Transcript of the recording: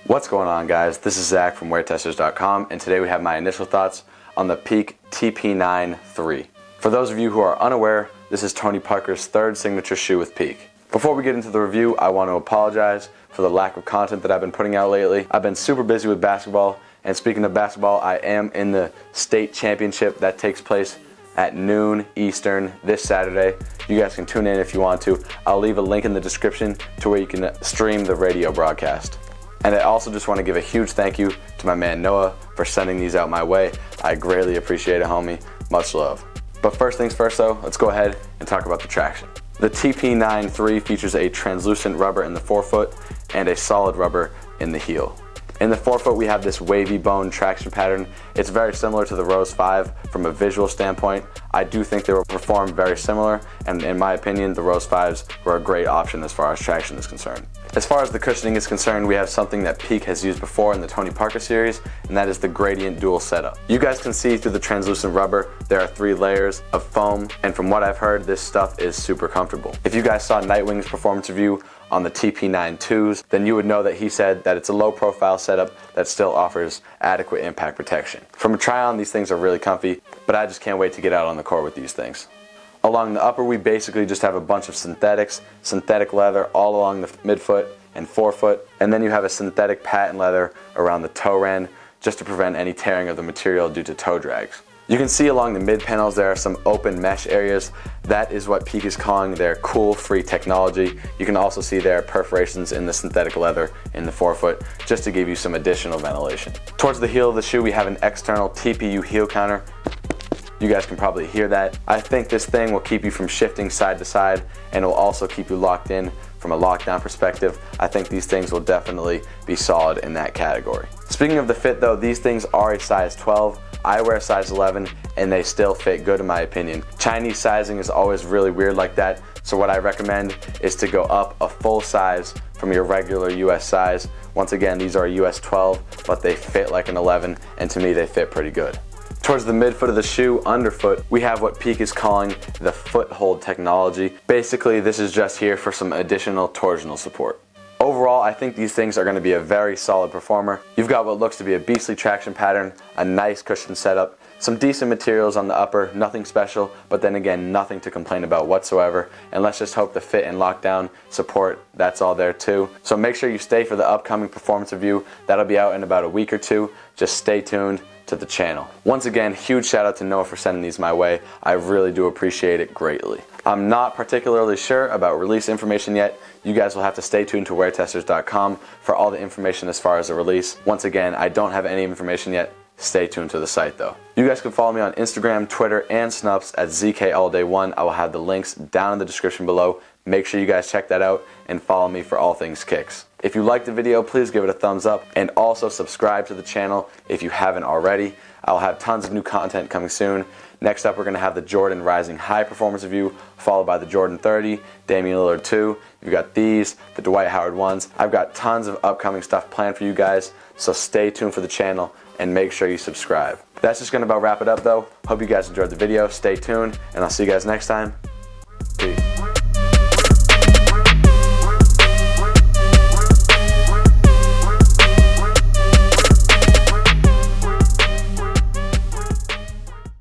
What's going on, guys? This is Zach from WearTesters.com, and today we have my initial thoughts on the Peak TP9-III. For those of you who are unaware, this is Tony Parker's third signature shoe with Peak. Before we get into the review, I want to apologize for the lack of content that I've been putting out lately. I've been super busy with basketball, and speaking of basketball, I am in the state championship that takes place at noon Eastern this Saturday. You guys can tune in if you want to. I'll leave a link in the description to where you can stream the radio broadcast. And I also just want to give a huge thank you to my man Noah for sending these out my way. I greatly appreciate it, homie. Much love. But first things first though, let's go ahead and talk about the traction. The TP9-III features a translucent rubber in the forefoot and a solid rubber in the heel. In the forefoot, we have this wavy bone traction pattern. It's very similar to the Rose 5 from a visual standpoint. I do think they will perform very similar, and in my opinion, the Rose 5s were a great option as far as traction is concerned. As far as the cushioning is concerned, we have something that Peak has used before in the Tony Parker series, and that is the gradient dual setup. You guys can see through the translucent rubber, there are 3 layers of foam, and from what I've heard, this stuff is super comfortable. If you guys saw Nightwing's performance review on the TP9-IIs, then you would know that he said that it's a low profile setup that still offers adequate impact protection. From a try on, these things are really comfy, but I just can't wait to get out on the court with these things. Along the upper, we basically just have a bunch of synthetic leather all along the midfoot and forefoot, and then you have a synthetic patent leather around the toe end just to prevent any tearing of the material due to toe drags. You can see along the mid panels there are some open mesh areas. That is what Peak is calling their cool-free technology. You can also see there are perforations in the synthetic leather in the forefoot just to give you some additional ventilation. Towards the heel of the shoe, we have an external TPU heel counter. You guys can probably hear that. I think this thing will keep you from shifting side to side, and it will also keep you locked in from a lockdown perspective. I think these things will definitely be solid in that category. Speaking of the fit though, these things are a size 12. I wear a size 11 and they still fit good in my opinion. Chinese sizing is always really weird like that, so what I recommend is to go up a full size from your regular US size. Once again, these are a US 12, but they fit like an 11, and to me they fit pretty good. Towards the midfoot of the shoe, underfoot, we have what Peak is calling the foothold technology. Basically, this is just here for some additional torsional support. Overall, I think these things are going to be a very solid performer. You've got what looks to be a beastly traction pattern, a nice cushion setup, some decent materials on the upper, nothing special, but then again, nothing to complain about whatsoever. And let's just hope the fit and lockdown support, that's all there too. So make sure you stay for the upcoming performance review. That'll be out in about a week or two. Just stay tuned to the channel. Once again, huge shout out to Noah for sending these my way. I really do appreciate it greatly. I'm not particularly sure about release information yet. You guys will have to stay tuned to WearTesters.com for all the information as far as the release. Once again, I don't have any information yet. Stay tuned to the site though. You guys can follow me on Instagram, Twitter, and Snups at ZKAllDay1. I will have the links down in the description below. Make sure you guys check that out and follow me for all things kicks. If you liked the video, please give it a thumbs up and also subscribe to the channel if you haven't already. I'll have tons of new content coming soon. Next up, we're going to have the Jordan Rising High Performance Review, followed by the Jordan 30, Damian Lillard 2. You've got these, the Dwight Howard 1s. I've got tons of upcoming stuff planned for you guys, so stay tuned for the channel and make sure you subscribe. That's just going to about wrap it up though. Hope you guys enjoyed the video. Stay tuned, and I'll see you guys next time.